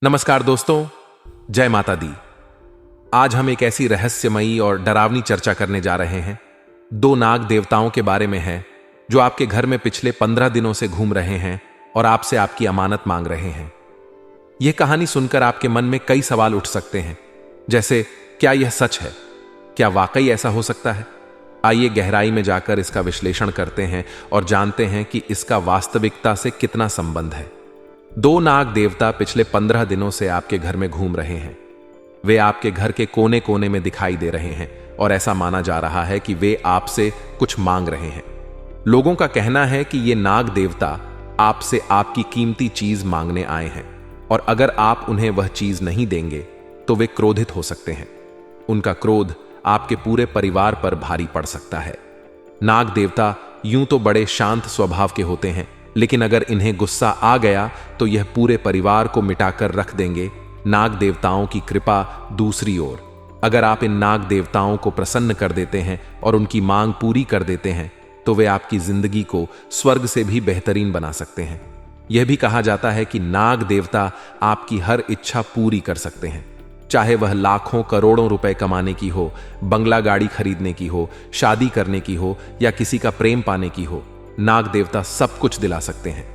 नमस्कार दोस्तों, जय माता दी। आज हम एक ऐसी रहस्यमयी और डरावनी चर्चा करने जा रहे हैं। दो नाग देवताओं के बारे में है जो आपके घर में पिछले 15 दिनों से घूम रहे हैं और आपसे आपकी अमानत मांग रहे हैं। यह कहानी सुनकर आपके मन में कई सवाल उठ सकते हैं, जैसे क्या यह सच है? क्या वाकई ऐसा हो सकता है? आइए गहराई में जाकर इसका विश्लेषण करते हैं और जानते हैं कि इसका वास्तविकता से कितना संबंध है। दो नाग देवता पिछले 15 दिनों से आपके घर में घूम रहे हैं। वे आपके घर के कोने कोने में दिखाई दे रहे हैं और ऐसा माना जा रहा है कि वे आपसे कुछ मांग रहे हैं। लोगों का कहना है कि ये नाग देवता आपसे आपकी कीमती चीज मांगने आए हैं और अगर आप उन्हें वह चीज नहीं देंगे तो वे क्रोधित हो सकते हैं। उनका क्रोध आपके पूरे परिवार पर भारी पड़ सकता है। नाग देवता यूं तो बड़े शांत स्वभाव के होते हैं, लेकिन अगर इन्हें गुस्सा आ गया तो यह पूरे परिवार को मिटाकर रख देंगे। नाग देवताओं की कृपा दूसरी ओर, अगर आप इन नाग देवताओं को प्रसन्न कर देते हैं और उनकी मांग पूरी कर देते हैं तो वे आपकी जिंदगी को स्वर्ग से भी बेहतरीन बना सकते हैं। यह भी कहा जाता है कि नाग देवता आपकी हर इच्छा पूरी कर सकते हैं, चाहे वह लाखों करोड़ों रुपए कमाने की हो, बंगला गाड़ी खरीदने की हो, शादी करने की हो या किसी का प्रेम पाने की हो। नाग देवता सब कुछ दिला सकते हैं।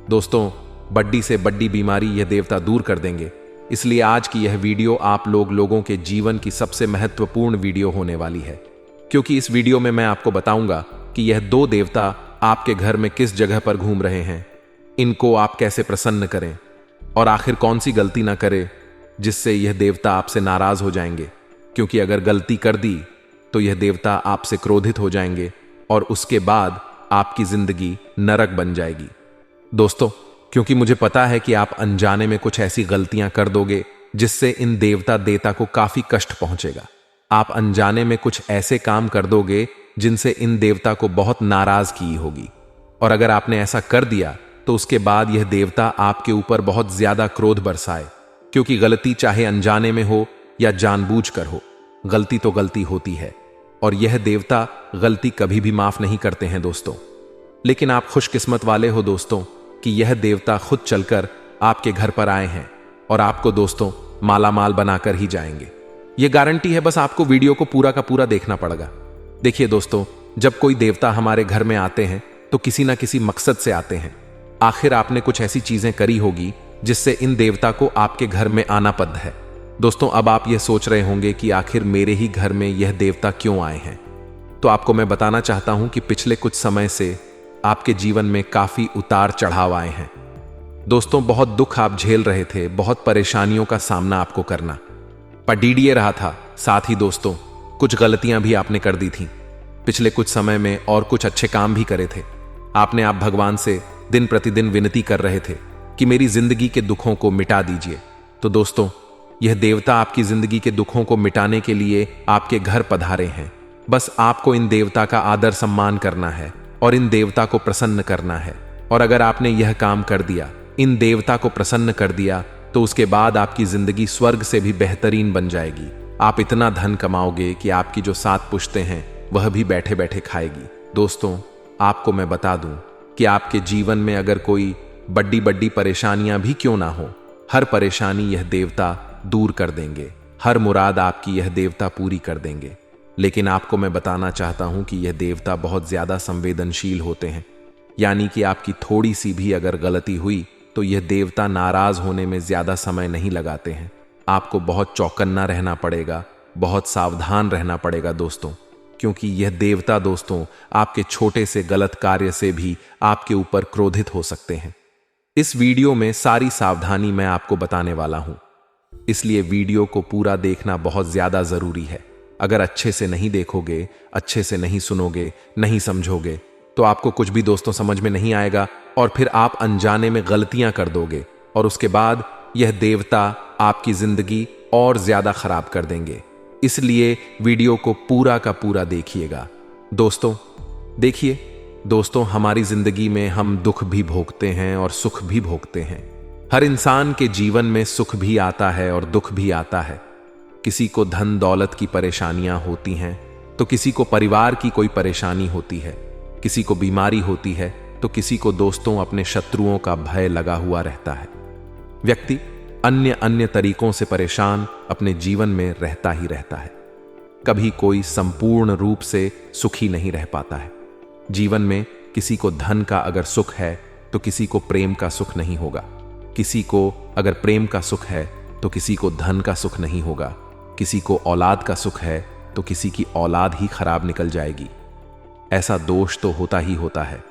दोस्तों, बड्डी से बड्डी बीमारी यह देवता दूर कर देंगे। इसलिए आज की यह वीडियो आप लोगों के जीवन की सबसे महत्वपूर्ण वीडियो होने वाली है, क्योंकि इस वीडियो में मैं आपको बताऊंगा कि यह दो देवता आपके घर में किस जगह पर घूम रहे हैं, इनको आप कैसे प्रसन्न करें और आखिर कौन सी गलती ना करें जिससे यह देवता आपसे नाराज हो जाएंगे, क्योंकि अगर गलती कर दी तो यह देवता आपसे क्रोधित हो जाएंगे और उसके बाद आपकी जिंदगी नरक बन जाएगी। दोस्तों, क्योंकि मुझे पता है कि आप अनजाने में कुछ ऐसी गलतियां कर दोगे जिससे इन देवता को काफी कष्ट पहुंचेगा। आप अनजाने में कुछ ऐसे काम कर दोगे जिनसे इन देवता को बहुत नाराज की होगी, और अगर आपने ऐसा कर दिया तो उसके बाद यह देवता आपके ऊपर बहुत ज्यादा क्रोध बरसाए, क्योंकि गलती चाहे अनजाने में हो या जानबूझकर हो, गलती तो गलती होती है और यह देवता गलती कभी भी माफ नहीं करते हैं दोस्तों। लेकिन आप खुशकिस्मत वाले हो दोस्तों कि यह देवता खुद चलकर आपके घर पर आए हैं और आपको दोस्तों माला माल बनाकर ही जाएंगे। यह गारंटी है, बस आपको वीडियो को पूरा का पूरा देखना पड़ेगा। देखिए दोस्तों, जब कोई देवता हमारे घर में आते हैं तो किसी ना किसी मकसद से आते हैं। आखिर आपने कुछ ऐसी चीजें करी होगी जिससे इन देवता को आपके घर में आना पड़ है। दोस्तों, अब आप यह सोच रहे होंगे कि आखिर मेरे ही घर में यह देवता क्यों आए हैं। तो आपको मैं बताना चाहता हूं कि पिछले कुछ समय से आपके जीवन में काफी उतार चढ़ाव आए हैं। दोस्तों, बहुत दुख आप झेल रहे थे, बहुत परेशानियों का सामना आपको करना पड़िए रहा था। साथ ही दोस्तों, कुछ गलतियां भी आपने कर दी थी पिछले कुछ समय में और कुछ अच्छे काम भी करे थे। आपने आप भगवान से दिन प्रतिदिन विनती कर रहे थे कि मेरी जिंदगी के दुखों को मिटा दीजिए। तो दोस्तों, यह देवता आपकी जिंदगी के दुखों को मिटाने के लिए आपके घर पधारे हैं। बस आपको इन देवता का आदर सम्मान करना है और इन देवता को प्रसन्न करना है। और अगर आपने यह काम कर दिया, इन देवता को प्रसन्न कर दिया, तो उसके बाद आपकी जिंदगी स्वर्ग से भी बेहतरीन बन जाएगी। आप इतना धन कमाओगे कि आपकी जो 7 पुश्तें हैं वह भी बैठे बैठे खाएगी। दोस्तों, आपको मैं बता दूं कि आपके जीवन में अगर कोई बड्डी बड्डी परेशानियां भी क्यों ना हो, हर परेशानी यह देवता दूर कर देंगे, हर मुराद आपकी यह देवता पूरी कर देंगे। लेकिन आपको मैं बताना चाहता हूं कि यह देवता बहुत ज्यादा संवेदनशील होते हैं, यानी कि आपकी थोड़ी सी भी अगर गलती हुई तो यह देवता नाराज होने में ज्यादा समय नहीं लगाते हैं। आपको बहुत चौकन्ना रहना पड़ेगा, बहुत सावधान रहना पड़ेगा दोस्तों, क्योंकि यह देवता दोस्तों आपके छोटे से गलत कार्य से भी आपके ऊपर क्रोधित हो सकते हैं। इस वीडियो में सारी सावधानी मैं आपको बताने वाला हूं, इसलिए वीडियो को पूरा देखना बहुत ज्यादा जरूरी है। अगर अच्छे से नहीं देखोगे, अच्छे से नहीं सुनोगे, नहीं समझोगे तो आपको कुछ भी दोस्तों समझ में नहीं आएगा और फिर आप अनजाने में गलतियां कर दोगे और उसके बाद यह देवता आपकी जिंदगी और ज्यादा खराब कर देंगे। इसलिए वीडियो को पूरा का पूरा देखिएगा दोस्तों। देखिए दोस्तों, हमारी जिंदगी में हम दुख भी भोगते हैं और सुख भी भोगते हैं। हर इंसान के जीवन में सुख भी आता है और दुख भी आता है। किसी को धन दौलत की परेशानियां होती हैं तो किसी को परिवार की कोई परेशानी होती है, किसी को बीमारी होती है तो किसी को दोस्तों अपने शत्रुओं का भय लगा हुआ रहता है। व्यक्ति अन्य अन्य तरीकों से परेशान अपने जीवन में रहता ही रहता है। कभी कोई संपूर्ण रूप से सुखी नहीं रह पाता है। जीवन में किसी को धन का अगर सुख है तो किसी को प्रेम का सुख नहीं होगा। किसी को अगर प्रेम का सुख है तो किसी को धन का सुख नहीं होगा। किसी को औलाद का सुख है तो किसी की औलाद ही खराब निकल जाएगी। ऐसा दोष तो होता ही होता है,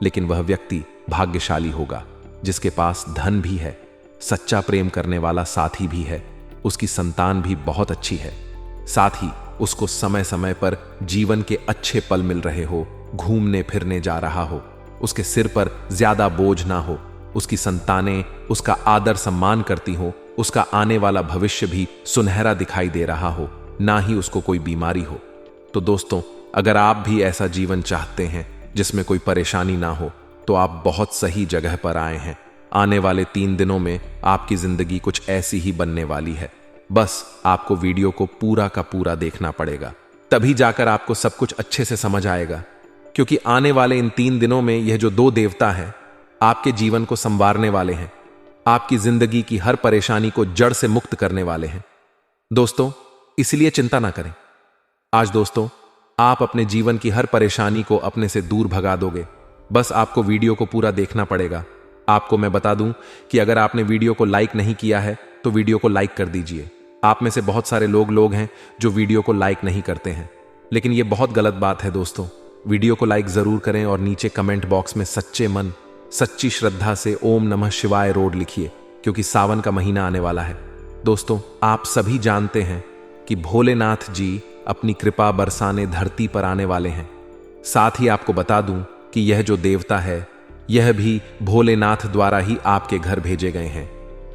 लेकिन वह व्यक्ति भाग्यशाली होगा जिसके पास धन भी है, सच्चा प्रेम करने वाला साथी भी है, उसकी संतान भी बहुत अच्छी है, साथ ही उसको समय समय पर जीवन के अच्छे पल मिल रहे हो, घूमने फिरने जा रहा हो, उसके सिर पर ज्यादा बोझ ना हो, उसकी संतानें उसका आदर सम्मान करती हो, उसका आने वाला भविष्य भी सुनहरा दिखाई दे रहा हो, ना ही उसको कोई बीमारी हो। तो दोस्तों, अगर आप भी ऐसा जीवन चाहते हैं जिसमें कोई परेशानी ना हो, तो आप बहुत सही जगह पर आए हैं। आने वाले 3 दिनों में आपकी जिंदगी कुछ ऐसी ही बनने वाली है। बस आपको वीडियो को पूरा का पूरा देखना पड़ेगा, तभी जाकर आपको सब कुछ अच्छे से समझ आएगा। क्योंकि आने वाले इन 3 दिनों में यह जो 2 देवता हैं आपके जीवन को संवारने वाले हैं, आपकी जिंदगी की हर परेशानी को जड़ से मुक्त करने वाले हैं। दोस्तों, इसलिए चिंता ना करें। आज दोस्तों, आप अपने जीवन की हर परेशानी को अपने से दूर भगा दोगे। बस आपको वीडियो को पूरा देखना पड़ेगा। आपको मैं बता दूं कि अगर आपने वीडियो को लाइक नहीं किया है तो वीडियो को लाइक कर दीजिए। आप में से बहुत सारे लोग हैं जो वीडियो को लाइक नहीं करते हैं, लेकिन यह बहुत गलत बात है। दोस्तों, वीडियो को लाइक जरूर करें और नीचे कमेंट बॉक्स में सच्चे मन, सच्ची श्रद्धा से ओम नमः शिवाय रोड लिखिए, क्योंकि सावन का महीना आने वाला है। दोस्तों, आप सभी जानते हैं कि भोलेनाथ जी अपनी कृपा बरसाने धरती पर आने वाले हैं। साथ ही आपको बता दूं कि यह जो देवता है, यह भी भोलेनाथ द्वारा ही आपके घर भेजे गए हैं।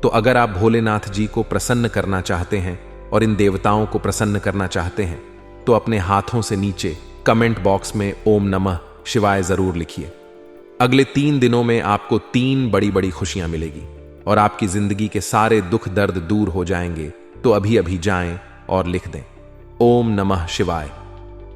तो अगर आप भोलेनाथ जी को प्रसन्न करना चाहते हैं और इन देवताओं को प्रसन्न करना चाहते हैं, तो अपने हाथों से नीचे कमेंट बॉक्स में ओम नमः शिवाय जरूर लिखिए। अगले 3 दिनों में आपको 3 बड़ी बड़ी खुशियां मिलेगी और आपकी जिंदगी के सारे दुख दर्द दूर हो जाएंगे। तो अभी अभी जाएं और लिख दें ओम नमः शिवाय।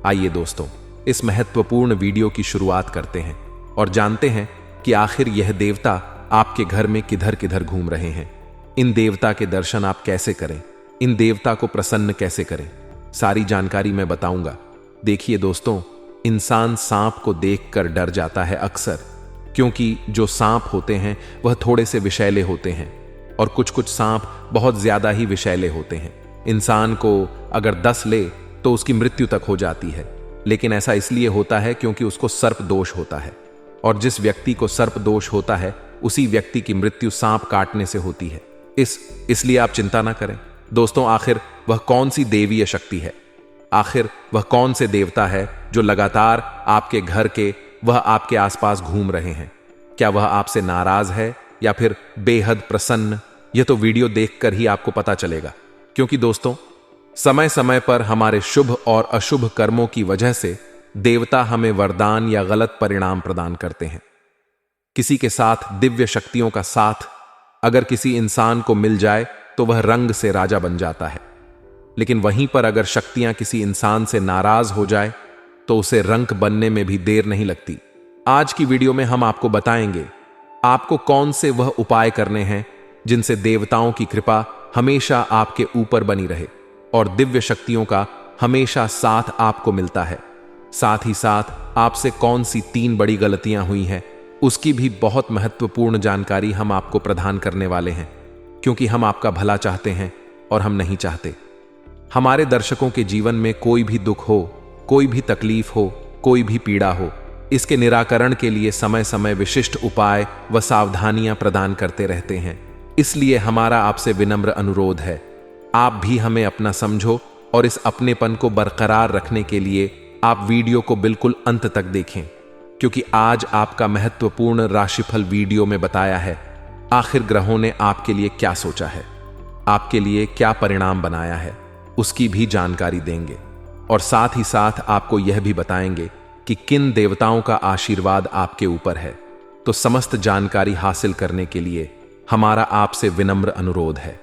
आइए दोस्तों, इस महत्वपूर्ण वीडियो की शुरुआत करते हैं और जानते हैं कि आखिर यह देवता आपके घर में किधर किधर घूम रहे हैं। इन देवता के दर्शन आप कैसे करें, इन देवता को प्रसन्न कैसे करें, सारी जानकारी मैं बताऊंगा। देखिए दोस्तों, इंसान सांप को देखकर डर जाता है अक्सर, क्योंकि जो सांप होते हैं वह थोड़े से विषैले होते हैं और कुछ कुछ सांप बहुत ज्यादा ही विषैले होते हैं। इंसान को अगर 10 ले तो उसकी मृत्यु तक हो जाती है, लेकिन ऐसा इसलिए होता है क्योंकि उसको सर्प दोष होता है, और जिस व्यक्ति को सर्प दोष होता है उसी व्यक्ति की मृत्यु सांप काटने से होती है। इसलिए आप चिंता ना करें। दोस्तों, आखिर वह कौन सी देवीय शक्ति है, आखिर वह कौन से देवता है जो लगातार आपके घर के वह आपके आसपास घूम रहे हैं? क्या वह आपसे नाराज है या फिर बेहद प्रसन्न? यह तो वीडियो देखकर ही आपको पता चलेगा। क्योंकि दोस्तों, समय समय पर हमारे शुभ और अशुभ कर्मों की वजह से देवता हमें वरदान या गलत परिणाम प्रदान करते हैं। किसी के साथ दिव्य शक्तियों का साथ अगर किसी इंसान को मिल जाए तो वह रंग से राजा बन जाता है, लेकिन वहीं पर अगर शक्तियां किसी इंसान से नाराज हो जाए तो उसे रंक बनने में भी देर नहीं लगती। आज की वीडियो में हम आपको बताएंगे आपको कौन से वह उपाय करने हैं जिनसे देवताओं की कृपा हमेशा आपके ऊपर बनी रहे और दिव्य शक्तियों का हमेशा साथ आपको मिलता है। साथ ही साथ आपसे कौन सी 3 बड़ी गलतियां हुई हैं उसकी भी बहुत महत्वपूर्ण जानकारी हम आपको प्रदान करने वाले हैं, क्योंकि हम आपका भला चाहते हैं और हम नहीं चाहते हमारे दर्शकों के जीवन में कोई भी दुख हो, कोई भी तकलीफ हो, कोई भी पीड़ा हो, इसके निराकरण के लिए समय समय विशिष्ट उपाय व सावधानियां प्रदान करते रहते हैं। इसलिए हमारा आपसे विनम्र अनुरोध है, आप भी हमें अपना समझो और इस अपनेपन को बरकरार रखने के लिए आप वीडियो को बिल्कुल अंत तक देखें, क्योंकि आज आपका महत्वपूर्ण राशिफल वीडियो में बताया है आखिर ग्रहों ने आपके लिए क्या सोचा है, आपके लिए क्या परिणाम बनाया है, उसकी भी जानकारी देंगे और साथ ही साथ आपको यह भी बताएंगे कि किन देवताओं का आशीर्वाद आपके ऊपर है। तो समस्त जानकारी हासिल करने के लिए हमारा आपसे विनम्र अनुरोध है,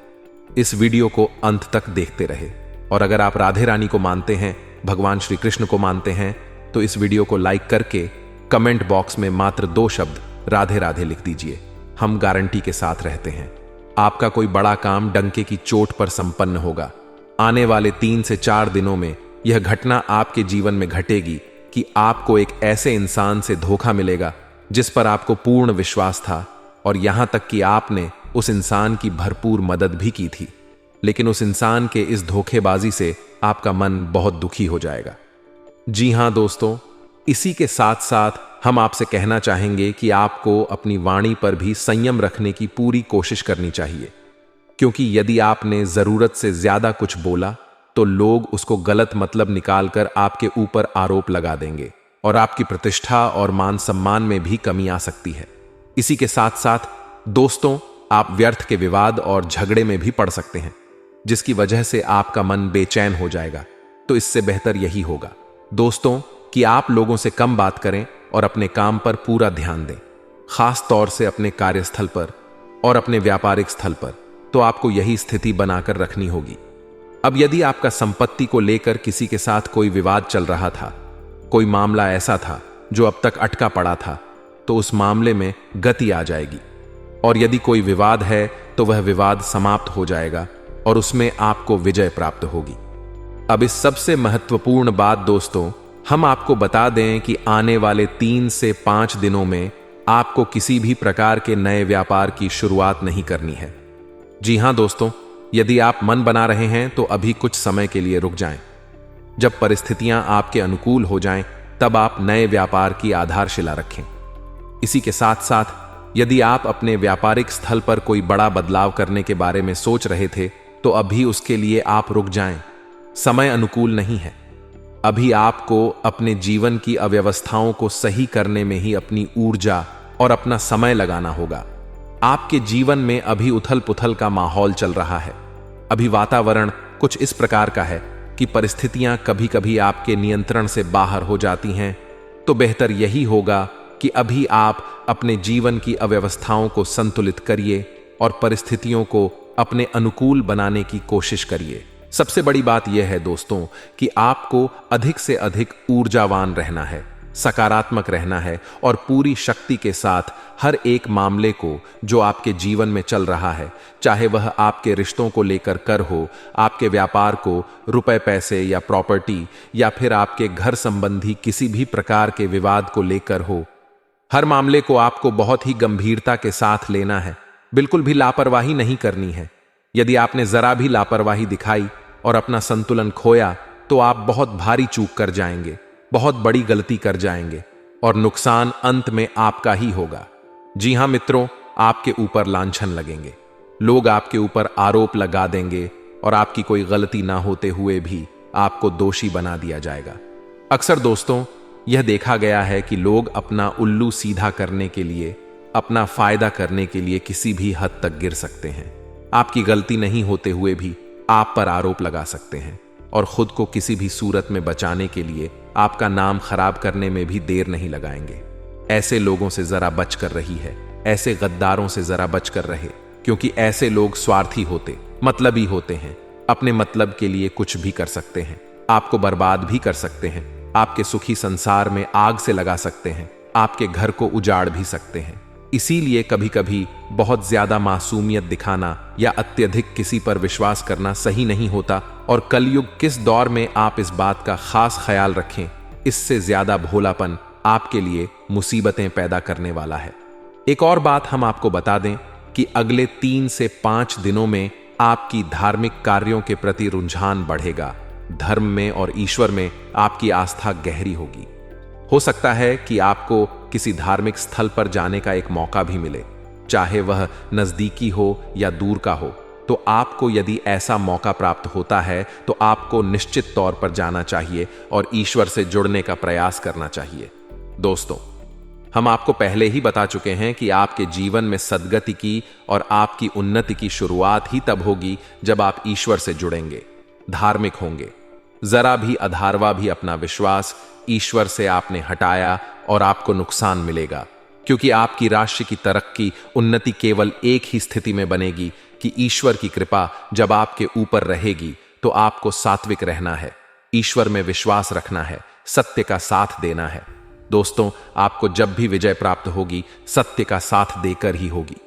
इस वीडियो को अंत तक देखते रहे। और अगर आप राधे रानी को मानते हैं, भगवान श्री कृष्ण को मानते हैं, तो इस वीडियो को लाइक करके कमेंट बॉक्स में मात्र 2 शब्द राधे राधे लिख दीजिए। हम गारंटी के साथ रहते हैं आपका कोई बड़ा काम डंके की चोट पर संपन्न होगा। आने वाले 3 से 4 दिनों में यह घटना आपके जीवन में घटेगी कि आपको एक ऐसे इंसान से धोखा मिलेगा जिस पर आपको पूर्ण विश्वास था, और यहां तक कि आपने उस इंसान की भरपूर मदद भी की थी। लेकिन उस इंसान के इस धोखेबाजी से आपका मन बहुत दुखी हो जाएगा। जी हां दोस्तों, इसी के साथ साथ हम आपसे कहना चाहेंगे कि आपको अपनी वाणी पर भी संयम रखने की पूरी कोशिश करनी चाहिए, क्योंकि यदि आपने जरूरत से ज्यादा कुछ बोला तो लोग उसको गलत मतलब निकालकर आपके ऊपर आरोप लगा देंगे और आपकी प्रतिष्ठा और मान सम्मान में भी कमी आ सकती है। इसी के साथ साथ दोस्तों, आप व्यर्थ के विवाद और झगड़े में भी पड़ सकते हैं, जिसकी वजह से आपका मन बेचैन हो जाएगा। तो इससे बेहतर यही होगा दोस्तों कि आप लोगों से कम बात करें और अपने काम पर पूरा ध्यान दें, खास तौर से अपने कार्यस्थल पर और अपने व्यापारिक स्थल पर। तो आपको यही स्थिति बनाकर रखनी होगी। अब यदि आपका संपत्ति को लेकर किसी के साथ कोई विवाद चल रहा था, कोई मामला ऐसा था जो अब तक अटका पड़ा था, तो उस मामले में गति आ जाएगी। और यदि कोई विवाद है तो वह विवाद समाप्त हो जाएगा और उसमें आपको विजय प्राप्त होगी। अब इस सबसे महत्वपूर्ण बात दोस्तों, हम आपको बता दें कि आने वाले 3 से 5 दिनों में आपको किसी भी प्रकार के नए व्यापार की शुरुआत नहीं करनी है। जी हां दोस्तों, यदि आप मन बना रहे हैं तो अभी कुछ समय के लिए रुक जाएं। जब परिस्थितियां आपके अनुकूल हो जाएं, तब आप नए व्यापार की आधारशिला रखें। इसी के साथ साथ यदि आप अपने व्यापारिक स्थल पर कोई बड़ा बदलाव करने के बारे में सोच रहे थे, तो अभी उसके लिए आप रुक जाएं। समय अनुकूल नहीं है। अभी आपको अपने जीवन की अव्यवस्थाओं को सही करने में ही अपनी ऊर्जा और अपना समय लगाना होगा। आपके जीवन में अभी उथल पुथल का माहौल चल रहा है। अभी वातावरण कुछ इस प्रकार का है कि परिस्थितियां कभी कभी आपके नियंत्रण से बाहर हो जाती हैं। तो बेहतर यही होगा कि अभी आप अपने जीवन की अव्यवस्थाओं को संतुलित करिए और परिस्थितियों को अपने अनुकूल बनाने की कोशिश करिए। सबसे बड़ी बात यह है दोस्तों कि आपको अधिक से अधिक ऊर्जावान रहना है, सकारात्मक रहना है और पूरी शक्ति के साथ हर एक मामले को जो आपके जीवन में चल रहा है, चाहे वह आपके रिश्तों को लेकर कर हो, आपके व्यापार को, रुपए पैसे या प्रॉपर्टी, या फिर आपके घर संबंधी किसी भी प्रकार के विवाद को लेकर हो, हर मामले को आपको बहुत ही गंभीरता के साथ लेना है। बिल्कुल भी लापरवाही नहीं करनी है। यदि आपने जरा भी लापरवाही दिखाई और अपना संतुलन खोया, तो आप बहुत भारी चूक कर जाएंगे, बहुत बड़ी गलती कर जाएंगे और नुकसान अंत में आपका ही होगा। जी हां मित्रों, आपके ऊपर लांछन लगेंगे, लोग आपके ऊपर आरोप लगा देंगे और आपकी कोई गलती ना होते हुए भी आपको दोषी बना दिया जाएगा। अक्सर दोस्तों, यह देखा गया है कि लोग अपना उल्लू सीधा करने के लिए, अपना फायदा करने के लिए किसी भी हद तक गिर सकते हैं। आपकी गलती नहीं होते हुए भी आप पर आरोप लगा सकते हैं और खुद को किसी भी सूरत में बचाने के लिए आपका नाम खराब करने में भी देर नहीं लगाएंगे। ऐसे लोगों से जरा बच कर रही है, ऐसे गद्दारों से जरा बच कर रहे, क्योंकि ऐसे लोग स्वार्थी होते, मतलबी होते हैं। अपने मतलब के लिए कुछ भी कर सकते हैं, आपको बर्बाद भी कर सकते हैं, आपके सुखी संसार में आग से लगा सकते हैं, आपके घर को उजाड़ भी सकते हैं। इसीलिए कभी कभी बहुत ज्यादा मासूमियत दिखाना या अत्यधिक किसी पर विश्वास करना सही नहीं होता। और कलयुग किस दौर में आप इस बात का खास ख्याल रखें, इससे ज्यादा भोलापन आपके लिए मुसीबतें पैदा करने वाला है। एक और बात हम आपको बता दें कि अगले 3 से 5 दिनों में आपकी धार्मिक कार्यों के प्रति रुझान बढ़ेगा। धर्म में और ईश्वर में आपकी आस्था गहरी होगी। हो सकता है कि आपको किसी धार्मिक स्थल पर जाने का एक मौका भी मिले, चाहे वह नजदीकी हो या दूर का हो। तो आपको यदि ऐसा मौका प्राप्त होता है तो आपको निश्चित तौर पर जाना चाहिए और ईश्वर से जुड़ने का प्रयास करना चाहिए। दोस्तों, हम आपको पहले ही बता चुके हैं कि आपके जीवन में सद्गति की और आपकी उन्नति की शुरुआत ही तब होगी जब आप ईश्वर से जुड़ेंगे, धार्मिक होंगे। जरा भी अधारवा भी अपना विश्वास ईश्वर से आपने हटाया और आपको नुकसान मिलेगा, क्योंकि आपकी राशि की तरक्की, उन्नति केवल एक ही स्थिति में बनेगी कि ईश्वर की कृपा जब आपके ऊपर रहेगी। तो आपको सात्विक रहना है, ईश्वर में विश्वास रखना है, सत्य का साथ देना है। दोस्तों, आपको जब भी विजय प्राप्त होगी, सत्य का साथ देकर ही होगी।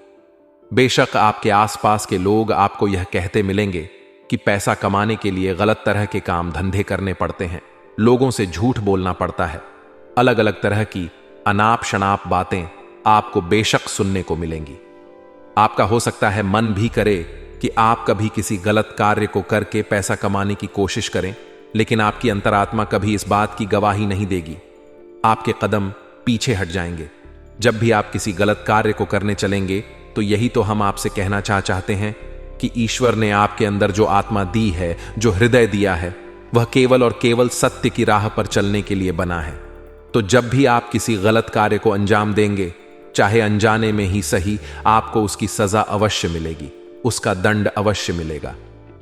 बेशक आपके आसपास के लोग आपको यह कहते मिलेंगे कि पैसा कमाने के लिए गलत तरह के काम धंधे करने पड़ते हैं, लोगों से झूठ बोलना पड़ता है। अलग अलग तरह की अनाप शनाप बातें आपको बेशक सुनने को मिलेंगी। आपका हो सकता है मन भी करे कि आप कभी किसी गलत कार्य को करके पैसा कमाने की कोशिश करें, लेकिन आपकी अंतरात्मा कभी इस बात की गवाही नहीं देगी। आपके कदम पीछे हट जाएंगे। जब भी आप किसी गलत कार्य को करने चलेंगे तो यही तो हम आपसे कहना चाहते हैं कि ईश्वर ने आपके अंदर जो आत्मा दी है, जो हृदय दिया है, वह केवल और केवल सत्य की राह पर चलने के लिए बना है। तो जब भी आप किसी गलत कार्य को अंजाम देंगे, चाहे अनजाने में ही सही, आपको उसकी सजा अवश्य मिलेगी, उसका दंड अवश्य मिलेगा।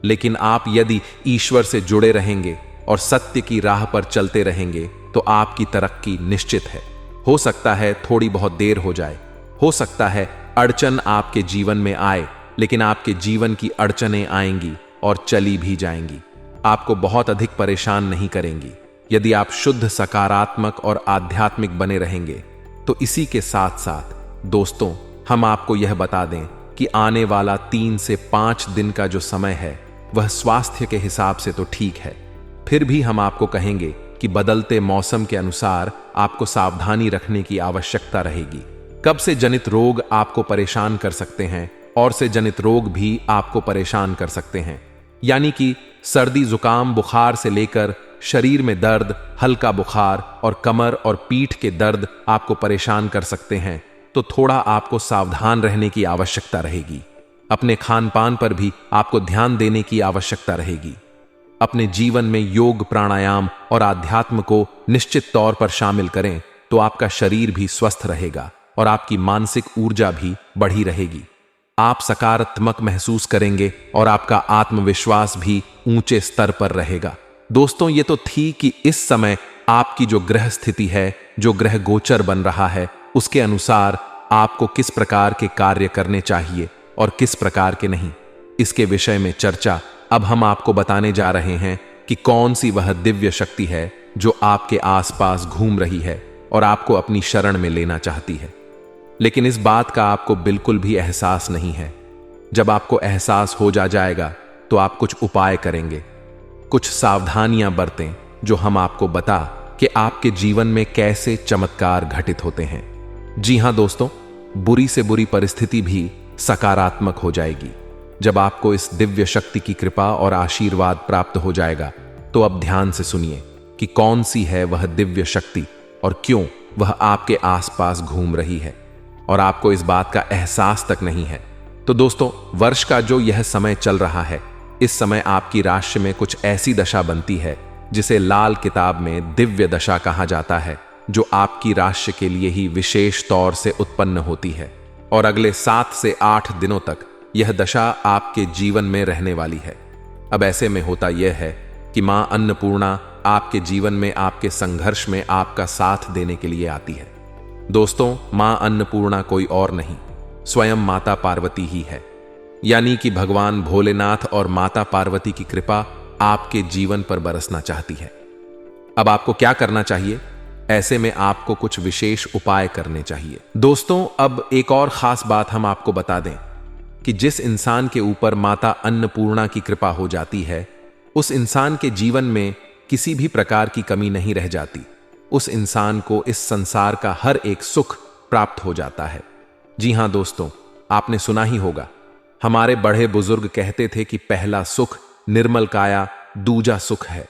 लेकिन आप यदि ईश्वर से जुड़े रहेंगे और सत्य की राह पर चलते रहेंगे तो आपकी तरक्की निश्चित है। हो सकता है थोड़ी बहुत देर हो जाए, हो सकता है अड़चन आपके जीवन में आए, लेकिन आपके जीवन की अड़चनें आएंगी और चली भी जाएंगी, आपको बहुत अधिक परेशान नहीं करेंगी यदि आप शुद्ध, सकारात्मक और आध्यात्मिक बने रहेंगे। तो इसी के साथ साथ दोस्तों, हम आपको यह बता दें कि आने वाला 3 से 5 दिन का जो समय है वह स्वास्थ्य के हिसाब से तो ठीक है, फिर भी हम आपको कहेंगे कि बदलते मौसम के अनुसार आपको सावधानी रखने की आवश्यकता रहेगी। कब से जनित रोग आपको परेशान कर सकते हैं और से जनित रोग भी आपको परेशान कर सकते हैं, यानी कि सर्दी, जुकाम, बुखार से लेकर शरीर में दर्द, हल्का बुखार और कमर और पीठ के दर्द आपको परेशान कर सकते हैं। तो थोड़ा आपको सावधान रहने की आवश्यकता रहेगी। अपने खान पान पर भी आपको ध्यान देने की आवश्यकता रहेगी। अपने जीवन में योग, प्राणायाम और आध्यात्म को निश्चित तौर पर शामिल करें तो आपका शरीर भी स्वस्थ रहेगा और आपकी मानसिक ऊर्जा भी बढ़ी रहेगी। आप सकारात्मक महसूस करेंगे और आपका आत्मविश्वास भी ऊंचे स्तर पर रहेगा। दोस्तों, ये तो थी कि इस समय आपकी जो ग्रह स्थिति है, जो ग्रह गोचर बन रहा है, उसके अनुसार आपको किस प्रकार के कार्य करने चाहिए और किस प्रकार के नहीं, इसके विषय में चर्चा अब हम आपको बताने जा रहे हैं कि कौन सी वह दिव्य शक्ति है जो आपके आसपास घूम रही है और आपको अपनी शरण में लेना चाहती है। लेकिन इस बात का आपको बिल्कुल भी एहसास नहीं है। जब आपको एहसास हो जाएगा तो आप कुछ उपाय करेंगे, कुछ सावधानियां बरतें जो हम आपको बता कि आपके जीवन में कैसे चमत्कार घटित होते हैं। जी हां दोस्तों, बुरी से बुरी परिस्थिति भी सकारात्मक हो जाएगी। जब आपको इस दिव्य शक्ति की कृपा और आशीर्वाद प्राप्त हो जाएगा तो अब ध्यान से सुनिए कि कौन सी है वह दिव्य शक्ति और क्यों वह आपके आसपास घूम रही है और आपको इस बात का एहसास तक नहीं है। तो दोस्तों, वर्ष का जो यह समय चल रहा है, इस समय आपकी राशि में कुछ ऐसी दशा बनती है जिसे लाल किताब में दिव्य दशा कहा जाता है, जो आपकी राशि के लिए ही विशेष तौर से उत्पन्न होती है और अगले 7 से 8 दिनों तक यह दशा आपके जीवन में रहने वाली है। अब ऐसे में होता यह है कि मां अन्नपूर्णा आपके जीवन में आपके संघर्ष में आपका साथ देने के लिए आती है। दोस्तों, मां अन्नपूर्णा कोई और नहीं, स्वयं माता पार्वती ही है, यानी कि भगवान भोलेनाथ और माता पार्वती की कृपा आपके जीवन पर बरसना चाहती है। अब आपको क्या करना चाहिए? ऐसे में आपको कुछ विशेष उपाय करने चाहिए। दोस्तों, अब एक और खास बात हम आपको बता दें कि जिस इंसान के ऊपर माता अन्नपूर्णा की कृपा हो जाती है, उस इंसान के जीवन में किसी भी प्रकार की कमी नहीं रह जाती। उस इंसान को इस संसार का हर एक सुख प्राप्त हो जाता है। जी हां दोस्तों, आपने सुना ही होगा, हमारे बड़े बुजुर्ग कहते थे कि पहला सुख निर्मल काया, दूजा सुख है।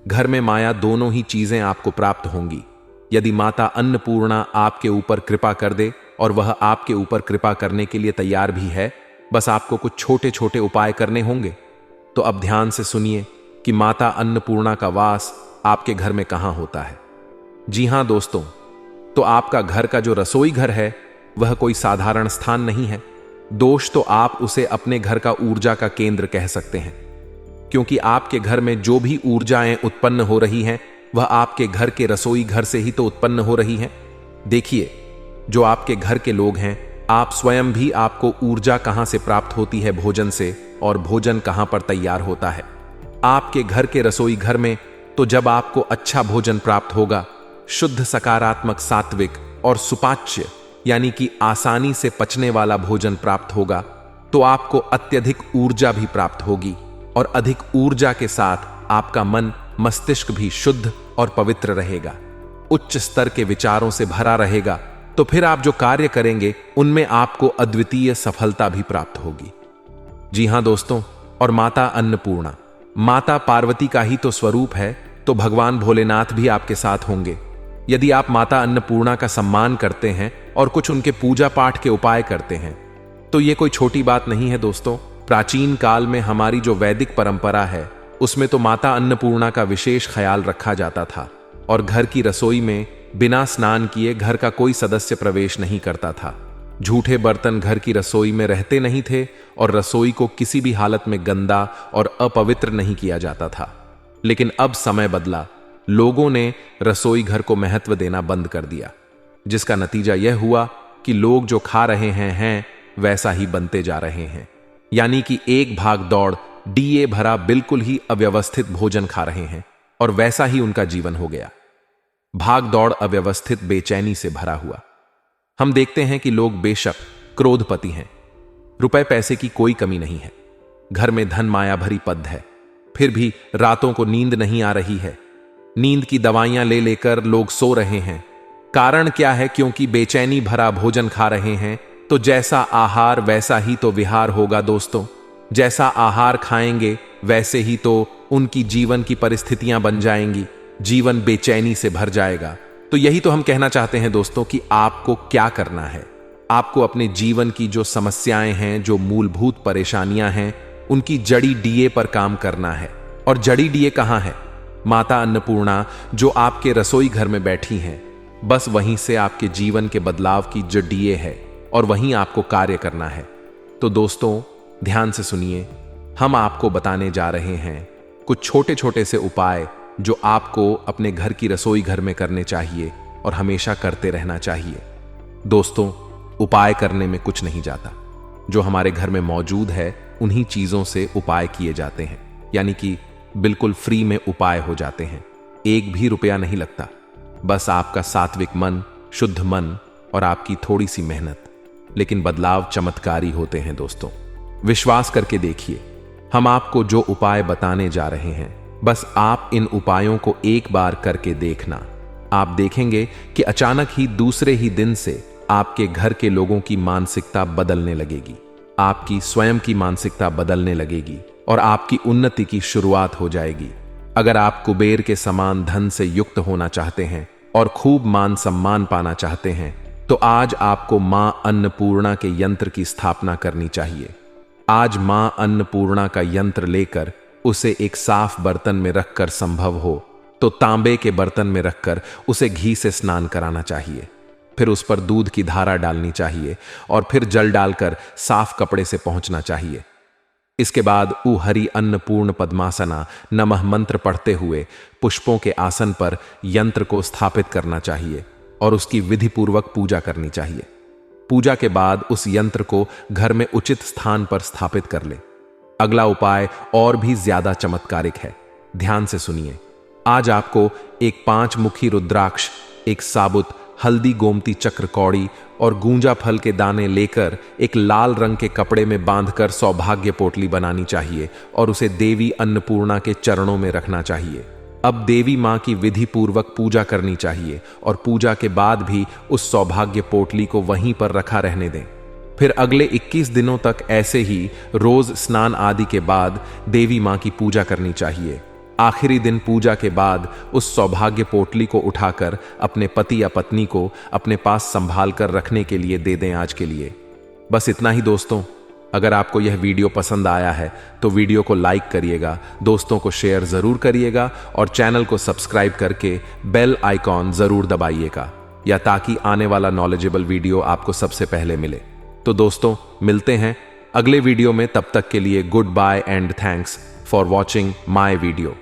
घर में माया दोनों ही चीजें आपको प्राप्त होंगी यदि माता अन्नपूर्णा आपके ऊपर कृपा कर दे, और वह आपके ऊपर कृपा करने के लिए तैयार भी है। बस आपको कुछ छोटे छोटे उपाय करने होंगे। तो अब ध्यान से सुनिए कि माता अन्नपूर्णा का वास आपके घर में कहां होता है। जी हां दोस्तों, तो आपका घर का जो रसोई घर है वह कोई साधारण स्थान नहीं है। दोष तो आप उसे अपने घर का ऊर्जा का केंद्र कह सकते हैं, क्योंकि आपके घर में जो भी ऊर्जाएं उत्पन्न हो रही हैं वह आपके घर के रसोई घर से ही तो उत्पन्न हो रही हैं। देखिए, जो आपके घर के लोग हैं, आप स्वयं भी आपको ऊर्जा कहां से प्राप्त होती है? भोजन से। और भोजन कहां पर तैयार होता है? आपके घर के रसोई घर में। तो जब आपको अच्छा भोजन प्राप्त होगा, शुद्ध, सकारात्मक, सात्विक और सुपाच्य, यानी कि आसानी से पचने वाला भोजन प्राप्त होगा, तो आपको अत्यधिक ऊर्जा भी प्राप्त होगी और अधिक ऊर्जा के साथ आपका मन मस्तिष्क भी शुद्ध और पवित्र रहेगा, उच्च स्तर के विचारों से भरा रहेगा। तो फिर आप जो कार्य करेंगे उनमें आपको अद्वितीय सफलता भी प्राप्त होगी। जी हां दोस्तों, और माता अन्नपूर्णा, माता पार्वती का ही तो स्वरूप है, तो भगवान भोलेनाथ भी आपके साथ होंगे। यदि आप माता अन्नपूर्णा का सम्मान करते हैं और कुछ उनके पूजा पाठ के उपाय करते हैं, तो ये कोई छोटी बात नहीं है दोस्तों। प्राचीन काल में हमारी जो वैदिक परंपरा है, उसमें तो माता अन्नपूर्णा का विशेष ख्याल रखा जाता था और घर की रसोई में बिना स्नान किए घर का कोई सदस्य प्रवेश नहीं करता था। झूठे बर्तन घर की रसोई में रहते नहीं थे और रसोई को किसी भी हालत में गंदा और अपवित्र नहीं किया जाता था। लेकिन अब समय बदला, लोगों ने रसोई घर को महत्व देना बंद कर दिया, जिसका नतीजा यह हुआ कि लोग जो खा रहे हैं वैसा ही बनते जा रहे हैं। यानी कि एक भाग दौड़ डीए भरा बिल्कुल ही अव्यवस्थित भोजन खा रहे हैं और वैसा ही उनका जीवन हो गया। भाग दौड़ अव्यवस्थित बेचैनी से भरा हुआ। हम देखते हैं कि लोग बेशक क्रोधपति हैं, रुपए पैसे की कोई कमी नहीं है, घर में धन माया भरी पद है, फिर भी रातों को नींद नहीं आ रही है। नींद की दवाइयां ले लेकर लोग सो रहे हैं। कारण क्या है? क्योंकि बेचैनी भरा भोजन खा रहे हैं। तो जैसा आहार वैसा ही तो विहार होगा दोस्तों। जैसा आहार खाएंगे वैसे ही तो उनकी जीवन की परिस्थितियां बन जाएंगी, जीवन बेचैनी से भर जाएगा। तो यही तो हम कहना चाहते हैं दोस्तों कि आपको क्या करना है। आपको अपने जीवन की जो समस्याएं हैं, जो मूलभूत परेशानियां हैं, उनकी जड़ी डीए पर काम करना है। और जड़ी डीए कहां है? माता अन्नपूर्णा जो आपके रसोई घर में बैठी हैं, बस वहीं से आपके जीवन के बदलाव की जो डीए है और वहीं आपको कार्य करना है। तो दोस्तों ध्यान से सुनिए, हम आपको बताने जा रहे हैं कुछ छोटे छोटे से उपाय जो आपको अपने घर की रसोई घर में करने चाहिए और हमेशा करते रहना चाहिए। दोस्तों, उपाय करने में कुछ नहीं जाता, जो हमारे घर में मौजूद है उन्हीं चीजों से उपाय किए जाते हैं, यानी कि बिल्कुल फ्री में उपाय हो जाते हैं। एक भी रुपया नहीं लगता, बस आपका सात्विक मन, शुद्ध मन और आपकी थोड़ी सी मेहनत। लेकिन बदलाव चमत्कारी होते हैं दोस्तों, विश्वास करके देखिए। हम आपको जो उपाय बताने जा रहे हैं, बस आप इन उपायों को एक बार करके देखना। आप देखेंगे कि अचानक ही दूसरे ही दिन से आपके घर के लोगों की मानसिकता बदलने लगेगी, आपकी स्वयं की मानसिकता बदलने लगेगी और आपकी उन्नति की शुरुआत हो जाएगी। अगर आप कुबेर के समान धन से युक्त होना चाहते हैं और खूब मान सम्मान पाना चाहते हैं, तो आज आपको मां अन्नपूर्णा के यंत्र की स्थापना करनी चाहिए। आज मां अन्नपूर्णा का यंत्र लेकर उसे एक साफ बर्तन में रखकर, संभव हो तो तांबे के बर्तन में रखकर उसे घी से स्नान कराना चाहिए। फिर उस पर दूध की धारा डालनी चाहिए और फिर जल डालकर साफ कपड़े से पोंछना चाहिए। इसके बाद उ हरि अन्नपूर्ण पद्मासना नमः मंत्र पढ़ते हुए पुष्पों के आसन पर यंत्र को स्थापित करना चाहिए और उसकी विधि पूर्वक पूजा करनी चाहिए। पूजा के बाद उस यंत्र को घर में उचित स्थान पर स्थापित कर ले। अगला उपाय और भी ज्यादा चमत्कारिक है, ध्यान से सुनिए। आज आपको एक 5 मुखी रुद्राक्ष, एक साबुत हल्दी गोमती चक्र कौड़ी और गूंजा फल के दाने लेकर एक लाल रंग के कपड़े में बांधकर सौभाग्य पोटली बनानी चाहिए और उसे देवी अन्नपूर्णा के चरणों में रखना चाहिए। अब देवी मां की विधि पूर्वक पूजा करनी चाहिए और पूजा के बाद भी उस सौभाग्य पोटली को वहीं पर रखा रहने दें। फिर अगले 21 दिनों तक ऐसे ही रोज स्नान आदि के बाद देवी मां की पूजा करनी चाहिए। आखिरी दिन पूजा के बाद उस सौभाग्य पोटली को उठाकर अपने पति या पत्नी को अपने पास संभाल कर रखने के लिए दे दें आज के लिए। बस इतना ही दोस्तों। अगर आपको यह वीडियो पसंद आया है तो वीडियो को लाइक करिएगा, दोस्तों को शेयर जरूर करिएगा और चैनल को सब्सक्राइब करके बेल आइकॉन जरूर दबाइएगा, या ताकि आने वाला नॉलेजेबल वीडियो आपको सबसे पहले मिले। तो दोस्तों मिलते हैं अगले वीडियो में, तब तक के लिए goodbye and thanks for watching my video.